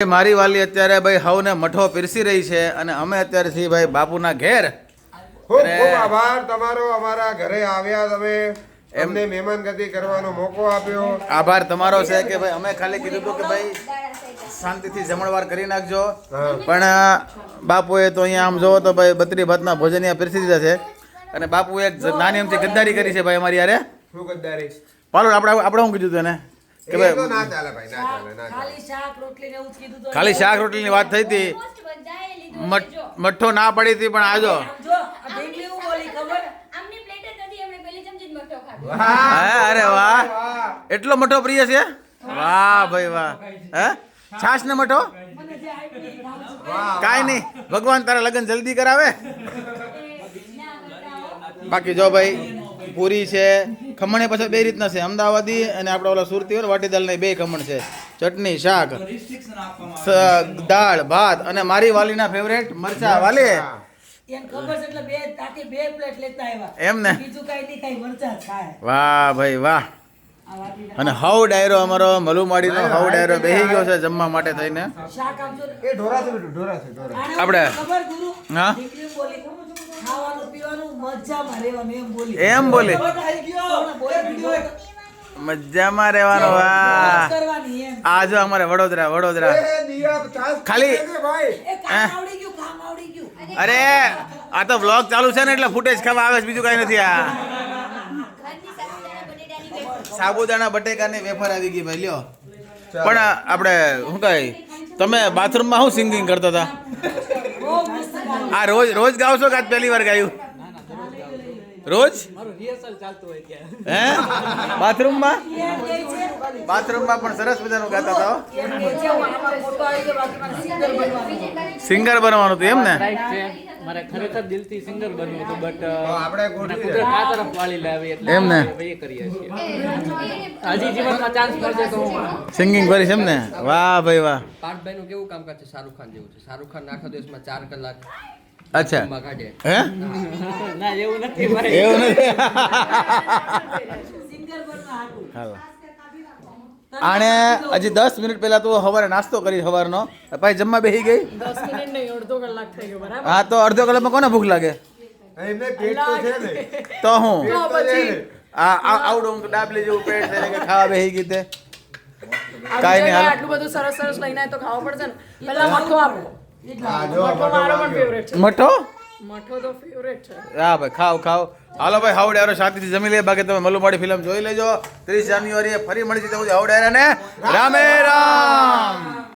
મારી વાલી અત્યારે ભાઈ હવને મઠો પીરસી રહી છે અને અમે અત્યારે છીએ ભાઈ બાપુના ઘેર. ખૂબ ખૂબ આભાર તમારો, અમારા ઘરે આવ્યા તમે, એમને મહેમાનગતિ કરવાનો મોકો આપ્યો. આભાર તમારો છે કે ભાઈ અમે ખાલી કીધું હતું કે ભાઈ શાંતિથી જમણવાર કરી નાખજો, પણ બાપુએ તો અહીંયા આમ જોવો તો ભાઈ 32 ભાતના ભોજન અહીંયા પીરસી દીધા છે અને બાપુએ એક નાની અમથી ગદ્દારી કરી છે ભાઈ અમારી યારે. શું ગદ્દારી? પાલો આપણે શું કીધું હતું એને કે ભાઈ ના ચાલે ભાઈ, ના ચાલે, ના ચાલે. ખાલી શાક રોટલીની વાત થઈ હતી, મઠ્ઠો ના પડી હતી, પણ આજો અરે વાહ, એટલો મઠો પ્રિય છે. વાહ ભાઈ વાહ. હે છાશ ને મઠો કાંઈ નહીં, ભગવાન તારા લગ્ન જલ્દી કરાવે. બાકી જો ભાઈ પૂરી છે, ખમણ એ પછી બે રીતના છે, અમદાવાદી અને આપણે ઓલા સુરતી હોય વાટી દાળ બે ખમણ છે, ચટણી, શાક, દાળ, ભાત અને મારી વાલીના ફેવરેટ મરચા વાલી. એમ ને? વાહ ભાઈ વાહ. અને હવ ડાયરો અમારો મલુમાડીનો હવ ડાયરો બેહી ગયો છે જમવા માટે થઈને. આપણે હા એમ બોલે મજામાં રહેવાનું. વાહ આ જો અમારે વડોદરા ખાલી અરે આ તો વ્લોગ ચાલુ છે ને એટલે ફૂટેજ ખાવા આવે છે, બીજું કઈ નથી. આ સાબુદાણા બટેકાની વેફર આવી ગઈ ભાઈ, લ્યો. પણ આપણે શું કહે, તમે બાથરૂમમાં શું સિંગિંગ કરતા હતા? આ રોજ ગાવ છો કે આજ પહેલી વાર ગાયું? રોજ હે બાથરૂમમાં પણ સરસ મજાનું ગાતા હતા. સિંગર બનવાનું હતું એમ ને? મારે ખરેખર દિલથી સિંગર બનવું હતું, બટ આપણે કુદરત આ તરફ વાળી લાવી એટલે એમ ને? એ કરીએ છીએ. હજી જીવનમાં ચાન્સ મળશે તો હું સિંગિંગ કરીશ એમ ને? વાહ ભાઈ વાહ. પાર્થભાઈ નું કેવું કામકાજ છે? શાહરુખ ખાન જેવું છે. શાહરુખ ખાન આખા દિવસમાં 4 કલાક અચ્છા કાઢે. હે ના એવું નથી ભાઈ. એવું નથી. હાલો આણે હજી 10 મિનિટ પહેલા તો સવારે નાસ્તો કરી સવારનો, પછી જમવા બેસી ગઈ. 10 મિનિટ નહીં, અડધો કલાક થઈ ગયો. બરાબર. હા તો અડધો કલાકમાં કોને ભૂખ લાગે? એમને પેટ તો છે ને. તો હું પછી આવડું ડાબલી જેવું પેટ છે કે ખાવા બેસી ગઈ તે કાઈ નહીં. હાલો આટલું બધું સરસ સરસ લઈને આય તો ખાવા પડશે ને. પહેલા મઠો આપો. આ જો મઠો મારો પણ ફેવરેટ છે. મઠો. મઠો તો ફેવરેટ છે. હા ભાઈ ખાવ. હાલો ભાઈ હાવડારો શાંતિથી જમી લે, બાકી તમે મલુમાડી ફિલ્મ જોઈ લેજો. 30 જાન્યુઆરીએ ફરી મળી જશે. હાવડારાને રામે રામ.